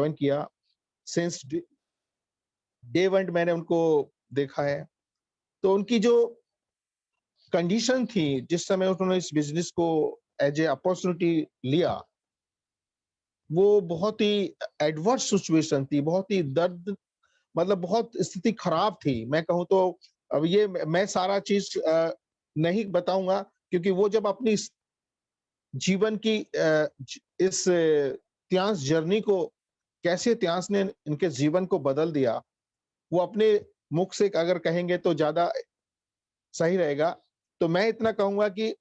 Join किया, since day one मैंने उनको देखा है। तो उनकी जो कंडीशन थी, जिस समय उन्होंने इस बिजनेस को एज ए अपॉर्चुनिटी लिया, वो बहुत ही एडवर्स सिचुएशन थी, बहुत ही दर्द, मतलब बहुत स्थिति खराब थी। मैं कहूँ तो अब ये मैं सारा चीज नहीं बताऊंगा, क्योंकि वो जब अपनी जीवन की इस त्यास जर्नी को, कैसे त्यास ने इनके जीवन को बदल दिया, वो अपने मुख से अगर कहेंगे तो ज्यादा सही रहेगा। तो मैं इतना कहूंगा कि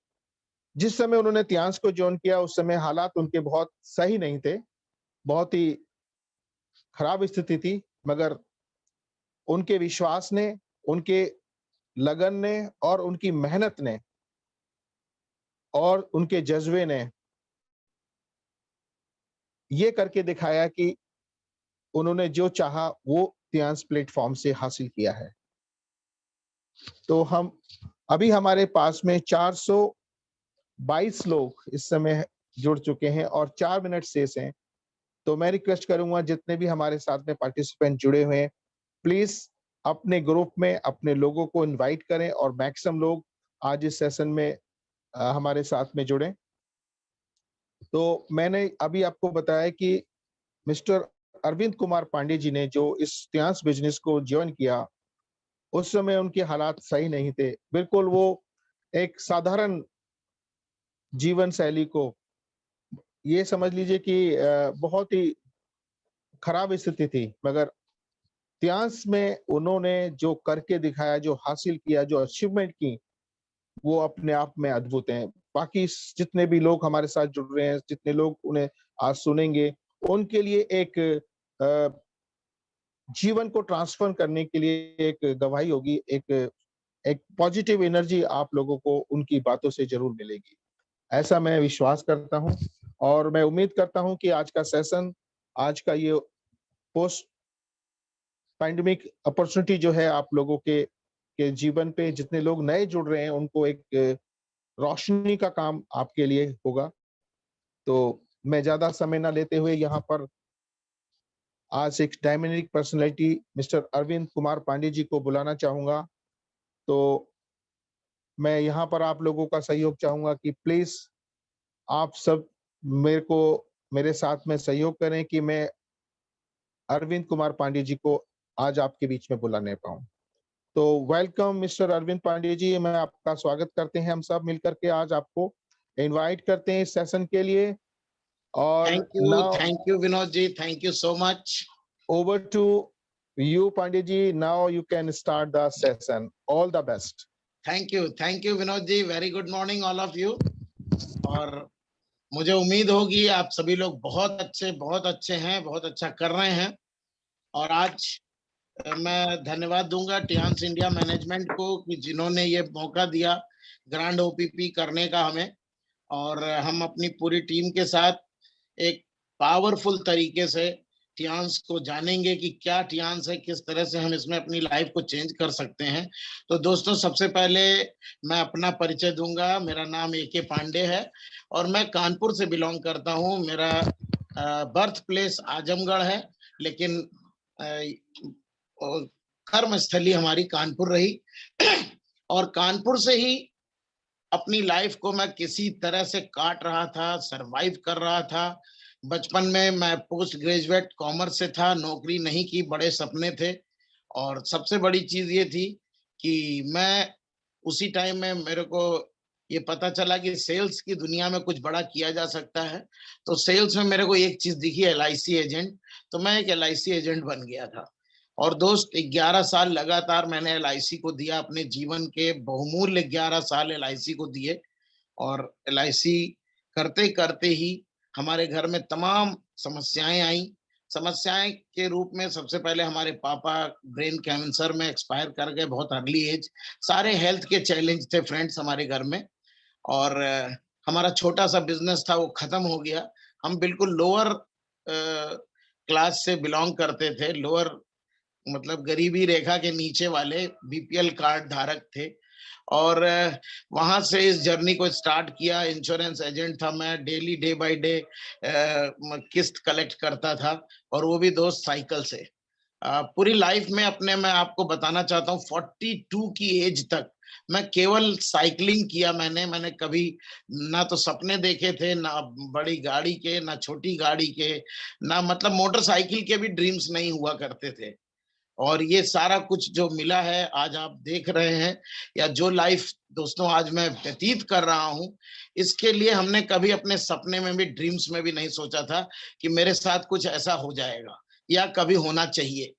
जिस समय उन्होंने त्यास को ज्वाइन किया, उस समय हालात उनके बहुत सही नहीं थे, बहुत ही खराब स्थिति थी, मगर उनके विश्वास ने, उनके लगन ने और उनकी मेहनत ने और उनके जज्बे ने ये करके दिखाया कि उन्होंने जो चाहा वो त्यांस प्लेटफॉर्म से हासिल किया है। तो हम अभी हमारे पास में 422 लोग इस समय जुड़ चुके हैं और 4 मिनट शेष हैं। तो मैं रिक्वेस्ट करूंगा जितने भी हमारे साथ में पार्टिसिपेंट जुड़े हुए हैं, प्लीज अपने ग्रुप में अपने लोगों को इनवाइट करें और मैक्सिमम लोग आज इस सेशन में हमारे साथ में जुड़े। तो मैंने अभी आपको बताया कि मिस्टर अरविंद कुमार पांडे जी ने जो इस त्यांस बिजनेस को ज्वाइन किया, उस समय उनके हालात सही नहीं थे। बिल्कुल वो एक साधारण जीवन शैली को, ये समझ लीजिए कि बहुत ही खराब स्थिति थी, मगर त्यांस में उन्होंने जो करके दिखाया, जो हासिल किया, जो अचीवमेंट की, वो अपने आप में अद्भुत हैं। बाकी जितने भी लोग हमारे साथ जुड़ रहे हैं, जितने लोग उन्हें आज सुनेंगे, उनके लिए एक जीवन को ट्रांसफॉर्म करने के लिए एक गवाही होगी, एक एक पॉजिटिव एनर्जी आप लोगों को उनकी बातों से जरूर मिलेगी, ऐसा मैं विश्वास करता हूं। और मैं उम्मीद करता हूं कि आज का सेशन, आज का ये पोस्ट पैंडेमिक अपॉर्चुनिटी जो है, आप लोगों के जीवन पे जितने लोग नए जुड़ रहे हैं, उनको एक रोशनी का काम आपके लिए होगा। तो मैं ज्यादा समय ना लेते हुए यहाँ पर आज एक dynamic personality mister Arvind Kumar Pandey ji को बुलाना चाहूंगा। तो मैं यहाँ पर आप लोगों का सहयोग चाहूंगा कि प्लीज आप सब मेरे साथ में सहयोग करें कि मैं अरविंद कुमार पांडे जी को आज आपके बीच में बुलाने पाऊं। तो वेलकम मिस्टर अरविंद पांडे जी, मैं आपका स्वागत करते हैं। हम सब मिलकर के आज आपको इनवाइट करते हैं इस सेशन के लिए। और thank you Vinod ji, thank you so much. Over to you Pandey ji, now you can start the session. All the best. Thank you Vinod ji, very good morning all of you. और मुझे उम्मीद होगी आप सभी लोग बहुत अच्छे हैं, बहुत अच्छा कर रहे हैं। और आज मैं धन्यवाद दूंगा टियांस इंडिया मैनेजमेंट को कि जिन्होंने ये मौका दिया ग्रांड ओपीपी करने का हमें, और हम अपनी पूरी टीम के साथ एक पावरफुल तरीके से टियांस को जानेंगे कि क्या टियांस है, किस तरह से हम इसमें अपनी लाइफ को चेंज कर सकते हैं। तो दोस्तों, सबसे पहले मैं अपना परिचय दूंगा। मेरा नाम ए.के. पांडे है और मैं कानपुर से बिलोंग करता हूं। मेरा बर्थ प्लेस आजमगढ़ है, लेकिन कर्म स्थली हमारी कानपुर रही। और कानपुर से ही अपनी लाइफ को मैं किसी तरह से काट रहा था, सरवाइव कर रहा था। बचपन में मैं पोस्ट ग्रेजुएट कॉमर्स से था, नौकरी नहीं की, बड़े सपने थे। और सबसे बड़ी चीज ये थी कि मैं उसी टाइम में मेरे को ये पता चला कि सेल्स की दुनिया में कुछ बड़ा किया जा सकता है। तो सेल्स में मेरे को एक चीज दिखी, एलआईसी एजेंट। तो मैं एक एलआईसी एजेंट बन गया था। और दोस्त, 11 साल लगातार मैंने एलआईसी को दिया, अपने जीवन के बहुमूल्य 11 साल एलआईसी को दिए। और एलआईसी करते करते ही हमारे घर में तमाम समस्याएं आई। समस्याएं के रूप में सबसे पहले हमारे पापा ब्रेन कैंसर में एक्सपायर कर गए, बहुत अर्ली एज। सारे हेल्थ के चैलेंज थे फ्रेंड्स हमारे घर में। और हमारा छोटा सा बिजनेस था, वो खत्म हो गया। हम बिल्कुल लोअर क्लास से बिलोंग करते थे, लोअर मतलब गरीबी रेखा के नीचे वाले बीपीएल कार्ड धारक थे। और वहां से इस जर्नी को स्टार्ट किया। इंश्योरेंस एजेंट था मैं, डेली डे बाय डे किस्त कलेक्ट करता था, और वो भी दोस्त साइकिल से। पूरी लाइफ में अपने, मैं आपको बताना चाहता हूँ 42 की एज तक मैं केवल साइकिलिंग किया। मैंने कभी ना तो सपने देखे थे, ना बड़ी गाड़ी के, ना छोटी गाड़ी के, ना मतलब मोटरसाइकिल के भी ड्रीम्स नहीं हुआ करते थे। और ये सारा कुछ जो मिला है आज आप देख रहे हैं, या जो लाइफ दोस्तों आज मैं व्यतीत कर रहा हूं, इसके लिए हमने कभी अपने सपने में भी, ड्रीम्स में भी नहीं सोचा था कि मेरे साथ कुछ ऐसा हो जाएगा या कभी होना चाहिए।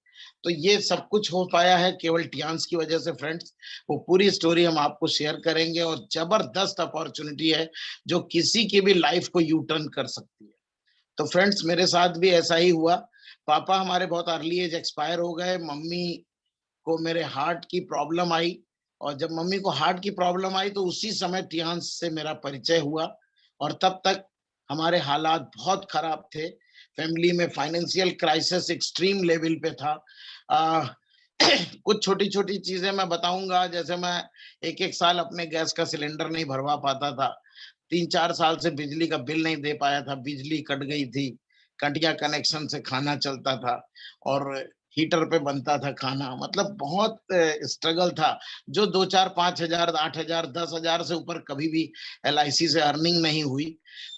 तो ये सब कुछ हो पाया है केवल टियांस की वजह से फ्रेंड्स। वो पूरी स्टोरी हम आपको शेयर करेंगे, और जबरदस्त अपॉर्चुनिटी है जो किसी की भी लाइफ को यू टर्न कर सकती है। तो फ्रेंड्स मेरे साथ भी ऐसा ही हुआ। पापा हमारे बहुत अर्ली एज एक्सपायर हो गए। मम्मी को मेरे हार्ट की प्रॉब्लम आई, और जब मम्मी को हार्ट की प्रॉब्लम आई तो उसी समय टियांस से मेरा परिचय हुआ। और तब तक हमारे हालात बहुत खराब थे। फैमिली में फाइनेंशियल क्राइसिस एक्सट्रीम लेवल पे था। आ, कुछ छोटी छोटी चीजें मैं बताऊंगा, जैसे मैं एक एक साल अपने गैस का सिलेंडर नहीं भरवा पाता था। 3-4 साल से बिजली का बिल नहीं दे पाया था, बिजली कट गई थी, कटिया कनेक्शन से खाना चलता था, और हीटर पे बनता था खाना। मतलब बहुत स्ट्रगल था। जो 2-4-5 हजार, 8 हजार, 10 हजार से ऊपर कभी भी LIC से अर्निंग नहीं हुई।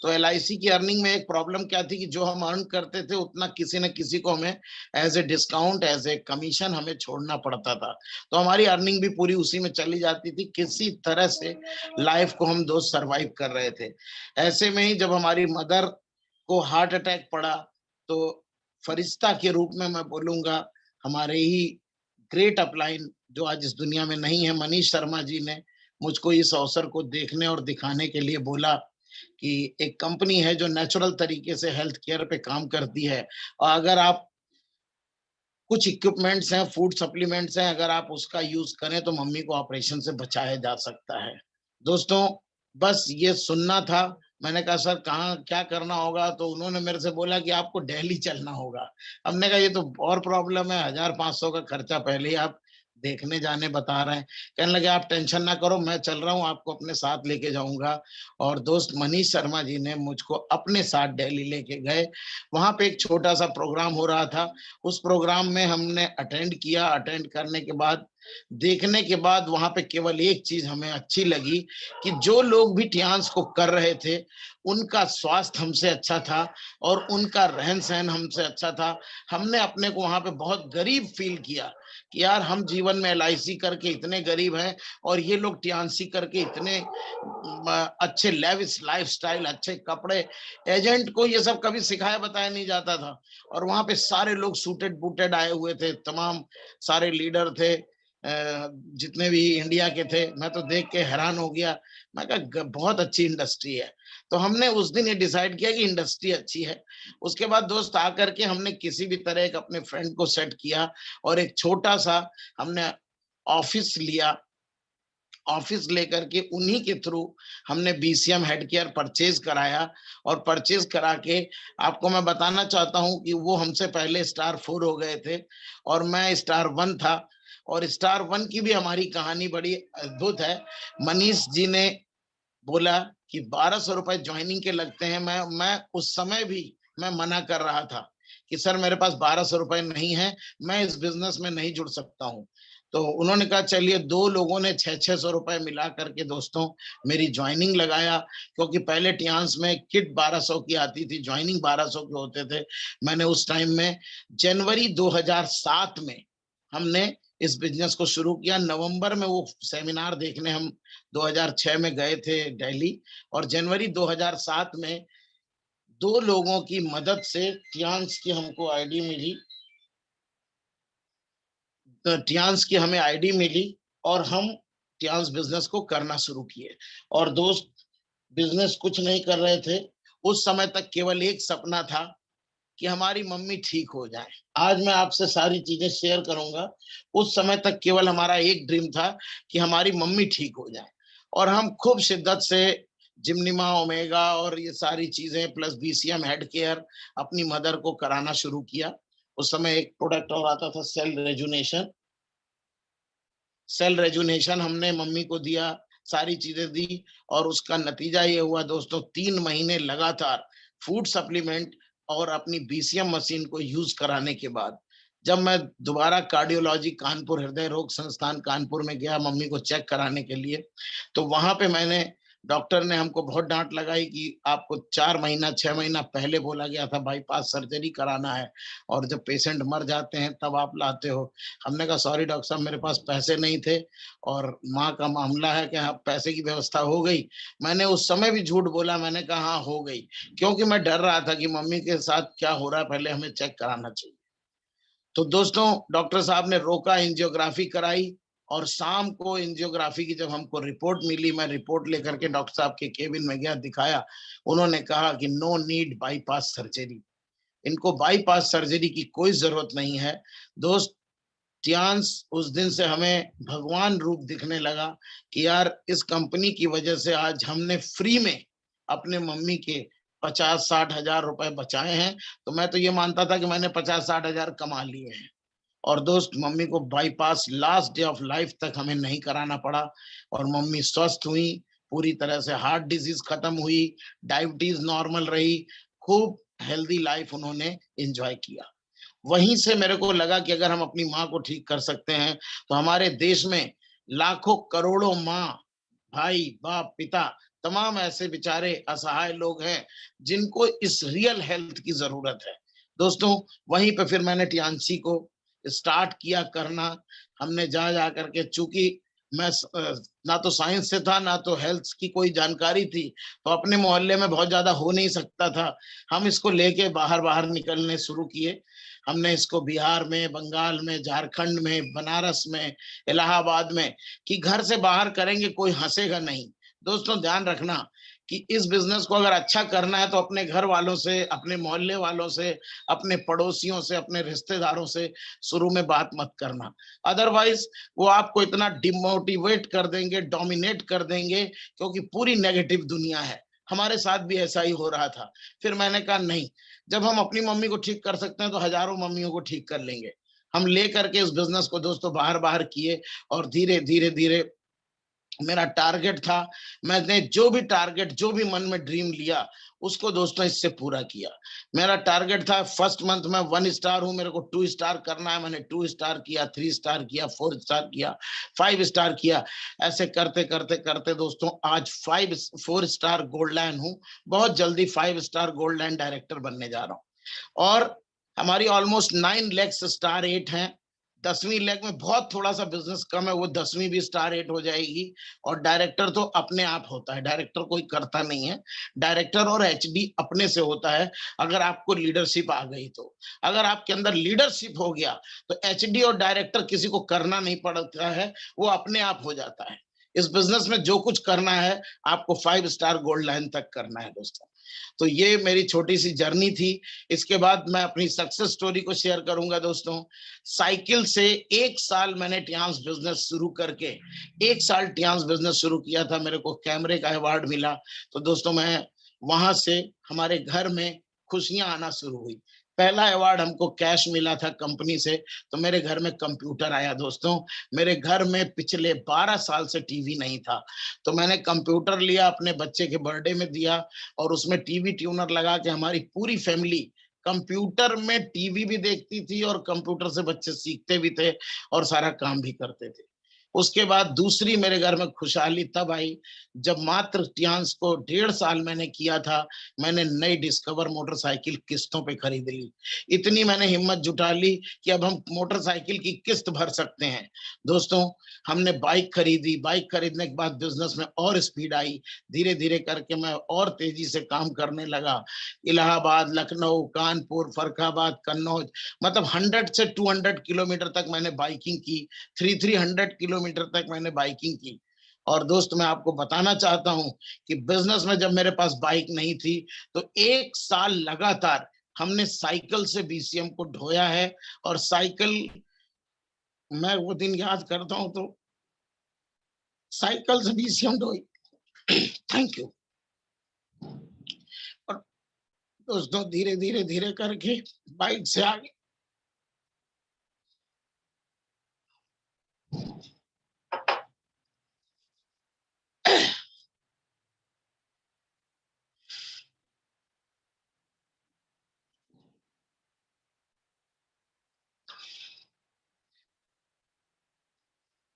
तो LIC की अर्निंग में एक प्रॉब्लम क्या थी कि जो हम अर्न करते थे उतना किसी न किसी को हमें as a discount, as a commission हमें छोड़ना पड़ता था। तो हमारी अर्निंग भी पूरी उसी में चली जाती थी। किसी तरह से लाइफ को हम दोस्त सरवाइव कर रहे थे। ऐसे में ही जब हमारी मदर को हार्ट अटैक पड़ा, तो फरिश्ता के रूप में मैं बोलूंगा, हमारे ही ग्रेट अपलाइन जो आज इस दुनिया में नहीं है, मनीष शर्मा जी ने मुझको इस अवसर को देखने और दिखाने के लिए बोला कि एक कंपनी है जो नेचुरल तरीके से हेल्थ केयर पे काम करती है, और अगर आप कुछ इक्विपमेंट्स हैं, फूड सप्लीमेंट्स हैं, अगर आप उसका यूज करें तो मम्मी को ऑपरेशन से बचाया जा सकता है। दोस्तों बस ये सुनना था। मैंने कहा सर कहाँ क्या करना होगा, तो उन्होंने मेरे से बोला कि आपको दिल्ली चलना होगा। हमने कहा ये तो और प्रॉब्लम है, 1,000-1,500 का खर्चा पहले ही आप देखने जाने बता रहे हैं। कहने लगे आप टेंशन ना करो, मैं चल रहा हूँ, आपको अपने साथ लेके जाऊंगा। और दोस्त मनीष शर्मा जी ने मुझको अपने साथ दिल्ली लेके गए। वहां पे एक छोटा सा प्रोग्राम हो रहा था। उस प्रोग्राम में हमने अटेंड किया। अटेंड करने के बाद, देखने के बाद, वहां पे केवल एक चीज हमें अच्छी लगी कि जो लोग भी टियांस को कर रहे थे उनका स्वास्थ्य हमसे अच्छा था, और उनका रहन सहन हमसे अच्छा था। हमने अपने को वहां पे बहुत गरीब फील किया कि यार हम जीवन में LIC करके इतने गरीब हैं, और ये लोग टियांसी करके इतने अच्छे लेविश लाइफस्टाइल, अच्छे कपड़े। एजेंट को ये सब कभी सिखाया बताया नहीं जाता था, और वहां पे सारे लोग सूटेड बूटेड आए हुए थे, तमाम सारे लीडर थे, जितने भी इंडिया के थे। मैं तो देख के हैरान हो गया। मैं कहा बहुत अच्छी इंडस्ट्री है। तो हमने उस दिन ये डिसाइड किया कि इंडस्ट्री अच्छी है। उसके बाद दोस्त आकर के हमने किसी भी तरह एक अपने फ्रेंड को सेट किया, और एक छोटा सा हमने ऑफिस लिया। ऑफिस लेकर के उन्हीं के थ्रू हमने BCM हेड केयर परचेज कराया, और परचेज करा के आपको मैं बताना चाहता हूं कि वो हमसे पहले स्टार 4 हो गए थे, और मैं स्टार 1 था। और स्टार 1 की भी हमारी कहानी बड़ी अद्भुत है। मनीष जी ने बोला कि 1,200 रुपए ज्वाइनिंग के लगते हैं। मैं उस समय भी मैं मना कर रहा था कि सर मेरे पास 1,200 रुपए नहीं है, मैं इस बिजनेस में नहीं जुड़ सकता हूँ। तो उन्होंने कहा चलिए, 2 लोगों ने 600-600 रुपए मिला करके दोस्तों मेरी ज्वाइनिंग लगाया। क्योंकि पहले टियांस में किट 1,200 की आती थी, ज्वाइनिंग 1,200 के होते थे। मैंने उस टाइम में जनवरी 2007 में हमने इस बिजनेस को शुरू किया। नवंबर में वो सेमिनार देखने हम 2006 में गए थे दिल्ली, और जनवरी 2007 में 2 लोगों की मदद से टियांस की हमको आईडी मिली। टियांस की हमें आईडी मिली, और हम टियांस बिजनेस को करना शुरू किए। और दोस्त बिजनेस कुछ नहीं कर रहे थे उस समय तक, केवल एक सपना था कि हमारी मम्मी ठीक हो जाए। आज मैं आपसे सारी चीजें शेयर करूंगा। उस समय तक केवल हमारा एक ड्रीम था कि हमारी मम्मी ठीक हो जाए, और हम खूब शिद्दत से जिम्निमा, ओमेगा और ये सारी चीजें प्लस BCM हेड केयर अपनी मदर को कराना शुरू किया। उस समय एक प्रोडक्ट और आता था, सेल रेजुनेशन। सेल रेजुनेशन हमने मम्मी को दिया, सारी चीजें दी, और उसका नतीजा ये हुआ दोस्तों, 3 महीने लगातार फूड सप्लीमेंट और अपनी बीसीएम मशीन को यूज कराने के बाद जब मैं दोबारा कार्डियोलॉजी कानपुर हृदय रोग संस्थान कानपुर में गया मम्मी को चेक कराने के लिए, तो वहां पे मैंने, डॉक्टर ने हमको बहुत डांट लगाई कि आपको 4 महीना 6 महीना पहले बोला गया था बाईपास सर्जरी कराना है, और जब पेशेंट मर जाते हैं तब आप लाते हो। हमने कहा सॉरी डॉक्टर साहब, मेरे पास पैसे नहीं थे, और माँ का मामला है कि हाँ पैसे की व्यवस्था हो गई। मैंने उस समय भी झूठ बोला, मैंने कहा हाँ हो गई, क्योंकि मैं डर रहा था कि मम्मी के साथ क्या हो रहा है, पहले हमें चेक कराना चाहिए। तो दोस्तों डॉक्टर साहब ने रोका, एंजियोग्राफी कराई, और शाम को एंजियोग्राफी की जब हमको रिपोर्ट मिली, मैं रिपोर्ट लेकर के डॉक्टर साहब के केबिन में गया, दिखाया, उन्होंने कहा कि नो नीड बाईपास सर्जरी, इनको बाईपास सर्जरी की कोई जरूरत नहीं है। दोस्त टियांस, उस दिन से हमें भगवान रूप दिखने लगा कि यार इस कंपनी की वजह से आज हमने फ्री में अपने मम्मी के 50-60 हजार रुपए बचाए हैं। तो मैं तो ये मानता था कि मैंने 50-60 हजार कमा लिए हैं। और दोस्त मम्मी को bypass last day of life तक हमें नहीं कराना पड़ा, और मम्मी स्वस्थ हुई पूरी तरह से, हार्ट डिजीज खत्म हुई, डायबिटीज नॉर्मल रही, खूब हेल्दी लाइफ उन्होंने एंजॉय किया। वहीं से मेरे को लगा कि अगर हम अपनी माँ को ठीक कर सकते हैं तो हमारे देश में लाखों करोड़ों माँ, भाई, बाप, पिता, तमाम ऐसे बेचारे असहाय लोग हैं जिनको इस रियल हेल्थ की जरूरत है। दोस्तों वहीं पे फिर मैंने टियांसी को स्टार्ट किया करना। हमने जा करके, चूंकि मैं ना तो साइंस से था ना तो हेल्थ की कोई जानकारी थी, तो अपने मोहल्ले में बहुत ज्यादा हो नहीं सकता था। हम इसको लेके बाहर बाहर निकलने शुरू किए। हमने इसको बिहार में, बंगाल में, झारखंड में, बनारस में, इलाहाबाद में, कि घर से बाहर करेंगे कोई हंसेगा नहीं। दोस्तों ध्यान रखना कि इस बिजनेस को अगर अच्छा करना है तो अपने घर वालों से, अपने मोहल्ले वालों से, अपने पड़ोसियों से, अपने रिश्तेदारों से शुरू में बात मत करना। अदरवाइज वो आपको इतना डिमोटिवेट कर देंगे, डोमिनेट कर देंगे, क्योंकि पूरी नेगेटिव दुनिया है। हमारे साथ भी ऐसा ही हो रहा था। फिर मैंने कहा नहीं, जब हम अपनी मम्मी को ठीक कर सकते हैं तो हजारों मम्मियों को ठीक कर लेंगे। हम ले करके इस बिजनेस को दोस्तों बाहर बाहर किए, और धीरे धीरे धीरे मेरा टारगेट था, मैंने जो भी टारगेट, जो भी मन में ड्रीम लिया, उसको दोस्तों इससे पूरा किया। मेरा टारगेट था फर्स्ट मंथ में 1 स्टार हूं, मेरे को 2 स्टार करना है। मैंने 2 स्टार किया, 3 स्टार किया, 4 स्टार किया, 5 स्टार किया। ऐसे करते करते करते दोस्तों आज 4 स्टार गोल्ड लाइन हूं। बहुत जल्दी 5 स्टार गोल्ड लाइन डायरेक्टर बनने जा रहा हूं। और हमारी ऑलमोस्ट 9 लेग स्टार 8 हैं। 10वीं लेग में बहुत थोड़ा सा बिजनेस कम है, वो 10वीं भी स्टार 8 हो जाएगी। और डायरेक्टर तो अपने आप होता है, डायरेक्टर कोई करता नहीं है। डायरेक्टर और एचडी अपने से होता है, अगर आपको लीडरशिप आ गई तो। अगर आपके अंदर लीडरशिप हो गया तो एचडी और डायरेक्टर किसी को करना नहीं पड़ता है, वो अपने आप हो जाता है। इस बिजनेस में जो कुछ करना है आपको 5 स्टार गोल्ड लाइन तक करना है दोस्तों। तो ये मेरी छोटी सी जर्नी थी। इसके बाद मैं अपनी सक्सेस स्टोरी को शेयर करूंगा दोस्तों। साइकिल से 1 साल मैंने टियांस बिजनेस शुरू करके, 1 साल टियांस बिजनेस शुरू किया था, मेरे को कैमरे का अवार्ड मिला। तो दोस्तों मैं वहां से, हमारे घर में खुशियां आना शुरू हुई। पहला अवार्ड हमको कैश मिला था कंपनी से, तो मेरे घर में कंप्यूटर आया दोस्तों। मेरे घर में पिछले 12 साल से टीवी नहीं था, तो मैंने कंप्यूटर लिया, अपने बच्चे के बर्थडे में दिया, और उसमें टीवी ट्यूनर लगा के हमारी पूरी फैमिली कंप्यूटर में टीवी भी देखती थी, और कंप्यूटर से बच्चे सीखते भी थे और सारा काम भी करते थे। उसके बाद दूसरी मेरे घर में खुशहाली तब आई जब मात्र टियांस को 1.5 साल मैंने किया था, मैंने नई डिस्कवर मोटरसाइकिल किस्तों पे खरीद ली। इतनी मैंने हिम्मत जुटा ली कि अब हम मोटरसाइकिल की किस्त भर सकते हैं। दोस्तों हमने बाइक खरीदी, बाइक खरीदने के बाद बिजनेस में और स्पीड आई। धीरे धीरे करके मैं और तेजी से काम करने लगा। इलाहाबाद, लखनऊ, कानपुर, फर्रुखाबाद, कन्नौज, मतलब 100 से 200 किलोमीटर तक मैंने बाइकिंग की। 300 किलोमीटर तक मैंने बाइकिंग की। और दोस्त मैं आपको बताना चाहता हूं कि बिजनेस में जब मेरे पास बाइक नहीं थी तो 1 साल लगातार हमने साइकिल से बीसीएम को ढोया है। और साइकिल, मैं वो दिन याद करता हूं तो साइकिल से बीसीएम ढोई। Thank you. और दोस्तों धीरे धीरे धीरे करके बाइक से आगे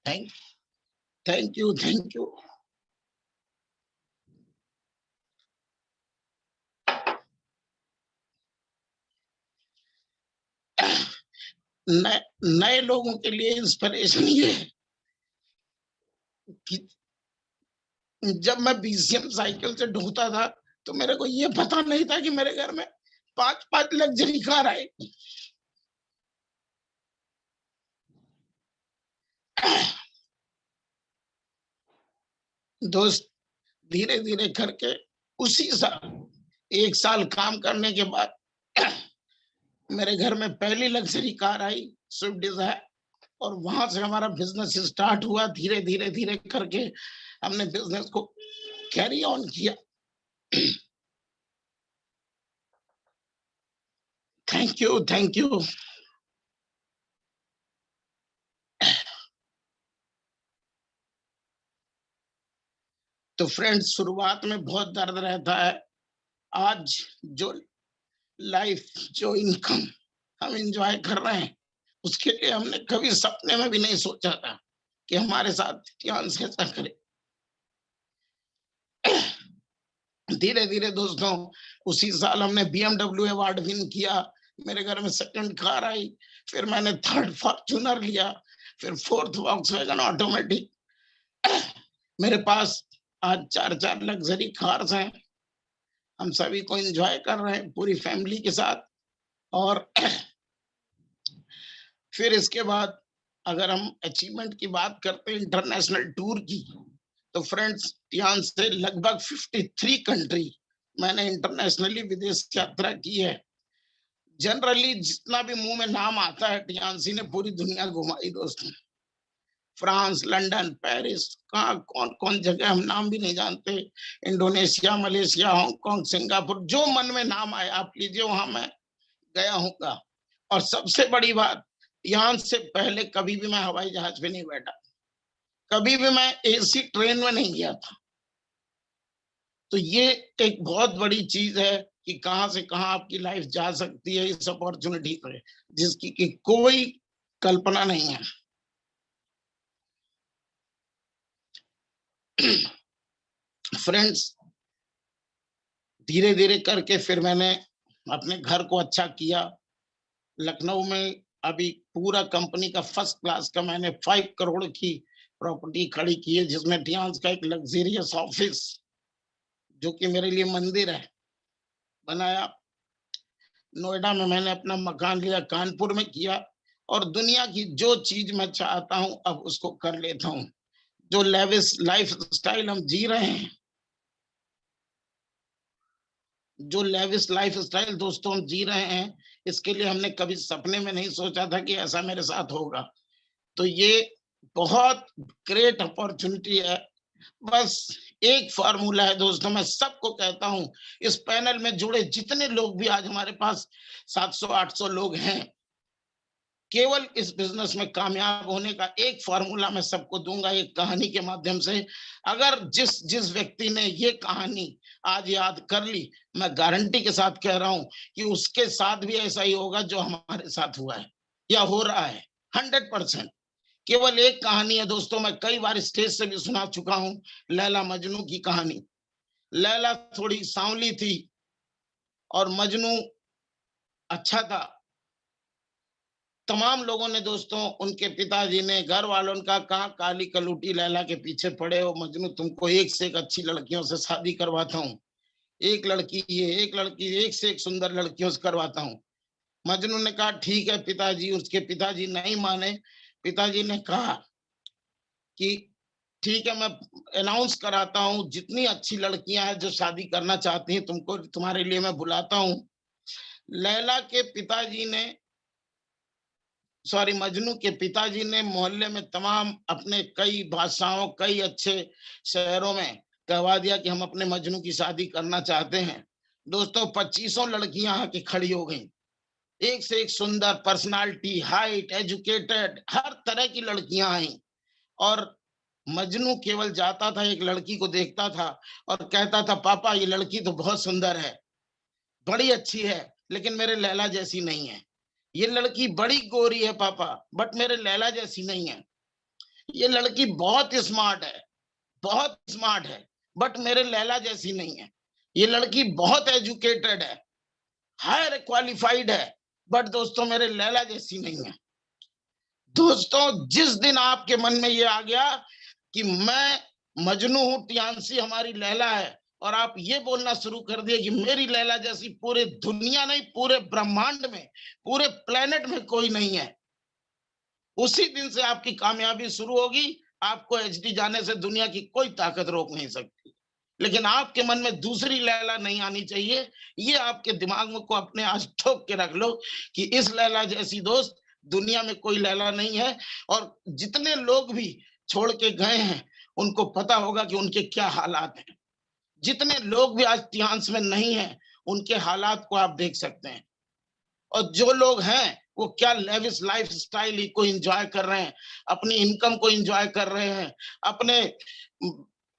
थैंक यू, थैंक यू। नए लोगों के लिए इंस्पिरेशन ये है कि जब मैं बीसीएम साइकिल से ढोता था तो मेरे को ये पता नहीं था कि मेरे घर में 5-5 लग्जरी कार आएगी। दोस्त, धीरे धीरे करके उसी साल 1 साल काम करने के बाद मेरे घर में पहली लग्जरी कार आई, स्विफ्ट डिजायर, और वहां से हमारा बिजनेस स्टार्ट हुआ। धीरे धीरे धीरे करके हमने बिजनेस को कैरी ऑन किया। Thank you, thank you. तो फ्रेंड्स, शुरुआत में बहुत दर्द रहता है। आज जो लाइफ, जो इनकम हम एंजॉय कर रहे हैं, उसके लिए हमने कभी सपने में भी नहीं सोचा था कि हमारे साथ चांस ऐसा करे। धीरे धीरे दोस्तों, उसी साल हमने BMW अवार्ड विन किया। मेरे घर में सेकंड कार आई, फिर मैंने थर्ड फॉर्च्यूनर लिया, फिर फोर्थ वॉक्सवैगन ऑटोमेटिक। मेरे पास आज 4-4 लग्जरी कार्स हैं। हम सभी को एंजॉय कर रहे हैं पूरी फैमिली के साथ। और फिर इसके बाद अगर हम अचीवमेंट की बात करते हैं इंटरनेशनल टूर की, तो फ्रेंड्स, यहाँ से लगभग 53 कंट्री मैंने इंटरनेशनली विदेश यात्रा की है। जनरली जितना भी मुंह में नाम आता है, टियानसी ने पूरी दुनिया घुमाई दोस्तों। फ्रांस, लंदन, पेरिस, कहाँ कौन कौन जगह हम नाम भी नहीं जानते। इंडोनेशिया, मलेशिया, हांगकांग, सिंगापुर, जो मन में नाम आए आप लीजिए, वहां मैं गया हूँ। और सबसे बड़ी बात, यहाँ से पहले कभी भी मैं हवाई जहाज पे नहीं बैठा, कभी भी मैं एसी ट्रेन में नहीं गया था। तो ये एक बहुत बड़ी चीज है कि कहां से कहां आपकी लाइफ जा सकती है इस अपॉर्चुनिटी पे, जिसकी कि कोई कल्पना नहीं है। फ्रेंड्स, धीरे धीरे करके फिर मैंने अपने घर को अच्छा किया। लखनऊ में अभी पूरा कंपनी का फर्स्ट क्लास का मैंने 5 करोड़ की प्रॉपर्टी खड़ी की है, जिसमें टियान्स का एक लग्जरियस ऑफिस, जो कि मेरे लिए मंदिर है, बनाया। नोएडा में मैंने अपना मकान लिया, कानपुर में किया। और दुनिया की जो चीज मैं चाहता हूं अब उसको कर लेता हूं। जो लेविश लाइफ स्टाइल हम जी रहे हैं, जो लेविश लाइफ स्टाइल दोस्तों हम जी रहे हैं, इसके लिए हमने कभी सपने में नहीं सोचा था कि ऐसा मेरे साथ होगा। तो ये बहुत ग्रेट अपॉर्चुनिटी है। बस एक फार्मूला है दोस्तों, मैं सबको कहता हूं, इस पैनल में जुड़े जितने लोग भी आज हमारे पास 700-800 लोग हैं, केवल इस बिजनेस में कामयाब होने का एक फार्मूला मैं सबको दूंगा, एक कहानी के माध्यम से। अगर जिस जिस व्यक्ति ने ये कहानी आज याद कर ली, मैं गारंटी के साथ कह रहा हूं कि उसके साथ भी ऐसा ही होगा जो हमारे साथ हुआ है या हो रहा है। 100%। केवल एक कहानी है दोस्तों, मैं कई बार स्टेज से भी सुना चुका हूं, लैला मजनू की कहानी। लैला थोड़ी सांवली थी और मजनू अच्छा था। तमाम लोगों ने दोस्तों, उनके पिताजी ने, घर वालों ने कहा, कहाँ काली कलूटी लैला के पीछे पड़े हो मजनू, तुमको एक से एक अच्छी लड़कियों से शादी करवाता हूँ। एक लड़की ये, एक लड़की, एक से एक सुंदर लड़कियों से करवाता हूँ। मजनू ने कहा ठीक है पिताजी। उसके पिताजी नहीं माने। पिताजी ने कहा कि ठीक है, मैं अनाउंस कराता हूँ, जितनी अच्छी लड़कियां हैं जो शादी करना चाहती हैं, तुमको, तुम्हारे लिए मैं बुलाता हूँ। लैला के पिताजी ने, सॉरी, मजनू के पिताजी ने मोहल्ले में तमाम अपने कई बादशाहों, कई अच्छे शहरों में कहवा दिया कि हम अपने मजनू की शादी करना चाहते हैं। दोस्तों, 2500 लड़कियां आके खड़ी हो गई, एक से एक सुंदर, पर्सनालिटी, हाइट, एजुकेटेड, हर तरह की लड़कियां आई। और मजनू केवल जाता था, एक लड़की को देखता था और कहता था, पापा ये लड़की तो बहुत सुंदर है, बड़ी अच्छी है, लेकिन मेरे लैला जैसी नहीं है। ये लड़की बड़ी गोरी है पापा, बट मेरे लैला जैसी नहीं है। ये लड़की बहुत स्मार्ट है, बहुत स्मार्ट है, बट मेरे लैला जैसी नहीं है। ये लड़की बहुत एजुकेटेड है, हायर क्वालिफाइड है, बट दोस्तों मेरे लैला जैसी नहीं है। दोस्तों जिस दिन आपके मन में ये आ गया कि मैं मजनू हूं, टियांसी हमारी लैला है, और आप ये बोलना शुरू कर दिए कि मेरी लैला जैसी पूरे दुनिया नहीं, पूरे ब्रह्मांड में, पूरे प्लेनेट में कोई नहीं है, उसी दिन से आपकी कामयाबी शुरू होगी। आपको एचडी जाने से दुनिया की कोई ताकत रोक नहीं सकती। लेकिन आपके मन में दूसरी लैला नहीं आनी चाहिए। ये आपके दिमाग में को अपने आज ठोक के रख लो कि इस लैला जैसी दोस्त दुनिया में कोई लैला नहीं है। और जितने लोग भी छोड़ के गए हैं उनको पता होगा कि उनके क्या हालात हैं। जितने लोग भी आज टियांस में नहीं है उनके हालात को आप देख सकते हैं। और जो लोग हैं वो क्या लेविश लाइफ स्टाइल को एंजॉय कर रहे हैं, अपनी इनकम को एंजॉय कर रहे हैं, अपने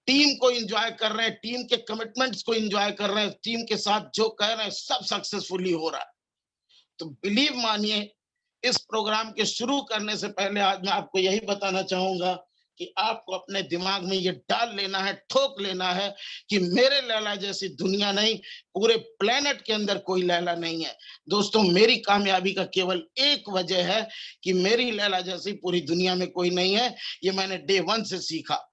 टीम को एंजॉय कर रहे हैं, टीम के कमिटमेंट्स को एंजॉय कर रहे हैं, टीम के साथ जो कर रहे हैं सब सक्सेसफुली हो रहा है। तो बिलीव मानिए, इस प्रोग्राम के शुरू करने से पहले आज मैं आपको यही बताना चाहूंगा कि आपको अपने दिमाग में ये डाल लेना है, ठोक लेना है कि मेरे लैला जैसी दुनिया नहीं, पूरे प्लेनेट के अंदर कोई लैला नहीं है। दोस्तों मेरी कामयाबी का केवल एक वजह है कि मेरी लैला जैसी पूरी दुनिया में कोई नहीं है। ये मैंने डे 1 से सीखा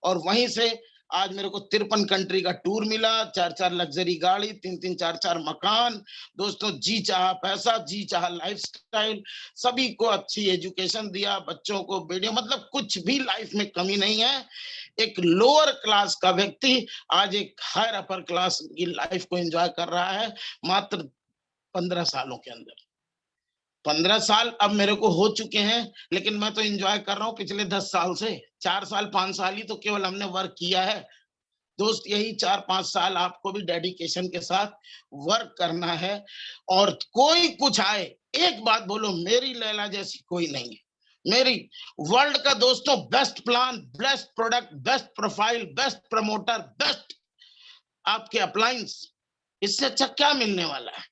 और वहीं से आज मेरे को 53 कंट्री का टूर मिला, 4-4 लग्जरी गाड़ी, 3-3 4-4 मकान। दोस्तों जी चाहा पैसा, जी चाहा लाइफस्टाइल, सभी को अच्छी एजुकेशन दिया, बच्चों को वीडियो, मतलब कुछ भी लाइफ में कमी नहीं है। एक लोअर क्लास का व्यक्ति आज एक हायर अपर क्लास की लाइफ को एंजॉय कर रहा है मात्र 15 सालों के अंदर। 15 साल अब मेरे को हो चुके हैं, लेकिन मैं तो एंजॉय कर रहा हूँ पिछले 10 साल से। 4 साल 5 साल ही तो केवल हमने वर्क किया है। दोस्त यही 4-5 साल आपको भी डेडिकेशन के साथ वर्क करना है। और कोई कुछ आए, एक बात बोलो, मेरी लैला जैसी कोई नहीं है। मेरी वर्ल्ड का दोस्तों best plan, best product, best profile, best promoter, best आपके अप्लायंस, इससे अच्छा क्या मिलने वाला है?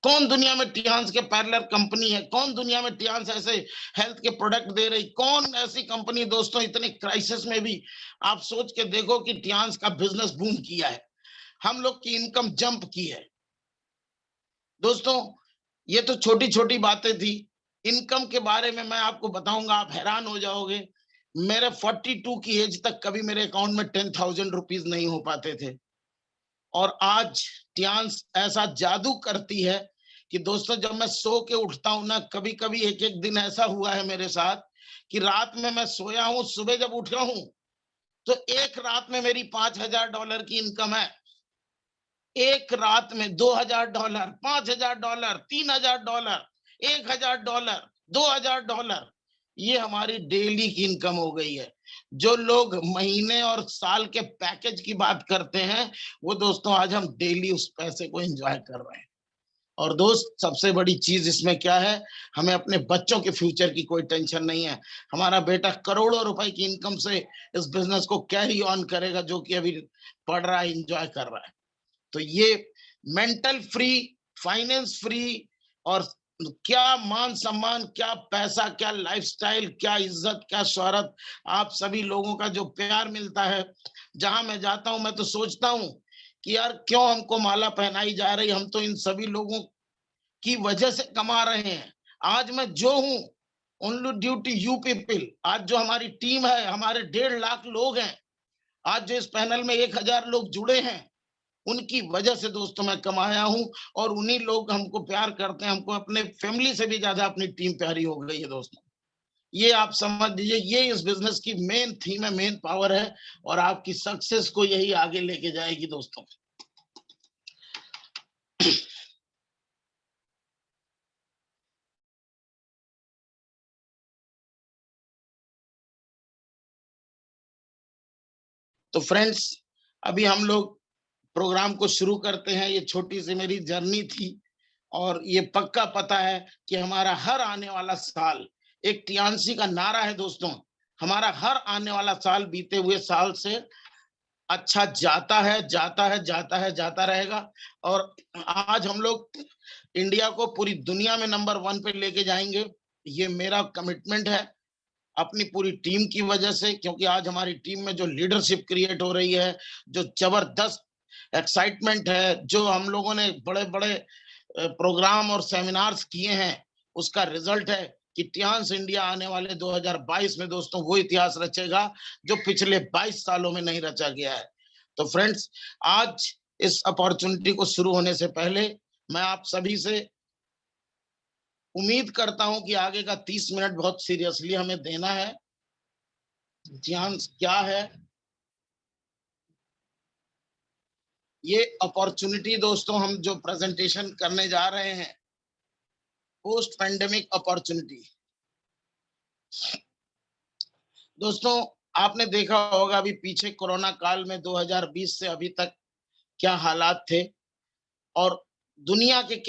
कौन दुनिया में टियान्स के पैरेलल कंपनी है? कौन दुनिया में टियान्स ऐसे हेल्थ के प्रोडक्ट दे रही? कौन ऐसी कंपनी दोस्तों इतने क्राइसिस में भी आप सोच के देखो कि टियान्स का बिजनेस बूम किया है, हम लोग की इनकम जंप की है। दोस्तों ये तो छोटी छोटी बातें थी। इनकम के बारे में मैं आपको बताऊंगा, आप हैरान हो जाओगे। मेरे 42 की एज तक कभी मेरे अकाउंट में 10,000 रुपीज नहीं हो पाते थे, और आज टियान्स ऐसा जादू करती है कि दोस्तों जब मैं सो के उठता हूं ना, कभी कभी एक एक दिन ऐसा हुआ है मेरे साथ कि रात में मैं सोया हूं, सुबह जब उठा हूं तो एक रात में मेरी $5,000 की इनकम है। एक रात में $2,000, $5,000, $3,000, $1,000, $2,000, ये हमारी डेली की इनकम हो गई है। जो लोग महीने और साल के पैकेज की बात करते हैं, वो दोस्तों आज हम डेली उस पैसे को एंजॉय कर रहे हैं। और दोस्त सबसे बड़ी चीज इसमें क्या है, हमें अपने बच्चों के फ्यूचर की कोई टेंशन नहीं है। हमारा बेटा करोड़ों रुपए की इनकम से इस बिजनेस को कैरी ऑन करेगा, जो कि अभी पढ़ रहा है, एंजॉय कर रहा है। तो ये मेंटल फ्री, फाइनेंस फ्री, और क्या मान सम्मान, क्या पैसा, क्या लाइफस्टाइल, क्या इज्जत, क्या शोहरत, आप सभी लोगों का जो प्यार मिलता है। जहां मैं जाता हूं मैं तो सोचता हूं कि यार क्यों हमको माला पहनाई जा रही, हम तो इन सभी लोगों की वजह से कमा रहे हैं। आज मैं जो हूं only due to you people. आज जो हमारी टीम है, हमारे 1.5 लाख लोग हैं, आज जो इस पैनल में 1,000 लोग जुड़े हैं, उनकी वजह से दोस्तों मैं कमाया हूं। और उन्हीं लोग हमको प्यार करते हैं, हमको अपने फैमिली से भी ज्यादा अपनी टीम प्यारी हो गई है दोस्तों। ये आप समझ लीजिए, ये इस बिजनेस की मेन थीम है, मेन पावर है, और आपकी सक्सेस को यही आगे लेके जाएगी दोस्तों। तो फ्रेंड्स, अभी हम लोग प्रोग्राम को शुरू करते हैं। ये छोटी सी मेरी जर्नी थी, और ये पक्का पता है कि हमारा हर आने वाला साल एक टियान्सी का नारा है दोस्तों, हमारा हर आने वाला साल बीते हुए साल से अच्छा जाता है, जाता है, जाता है, जाता रहेगा। और आज हम लोग इंडिया को पूरी दुनिया में नंबर 1 पे लेके जाएंगे, ये मेरा कमिटमेंट है। अपनी पूरी टीम की वजह से, क्योंकि आज हमारी टीम में जो लीडरशिप क्रिएट हो रही है, जो जबरदस्त एक्साइटमेंट है, जो हम लोगों ने बड़े-बड़े प्रोग्राम और सेमिनार्स किए हैं, उसका रिजल्ट है कि टियांस इंडिया आने वाले 2022 में दोस्तों वो इतिहास रचेगा जो पिछले 22 सालों में नहीं रचा गया है। तो फ्रेंड्स, आज इस अपॉर्चुनिटी को शुरू होने से पहले मैं आप सभी से उम्मीद करता हूं कि आगे का 30 मिनट बहुत सीरियसली हमें देना है। ध्यान क्या है ये अपॉर्चुनिटी दोस्तों, हम जो प्रेजेंटेशन करने जा रहे हैं, पोस्ट पैंडेमिक अपॉर्चुनिटी। दोस्तों, आपने देखा होगा अभी पीछे कोरोना काल में 2020 से अभी तक क्या हालात थे और दुनिया के क्या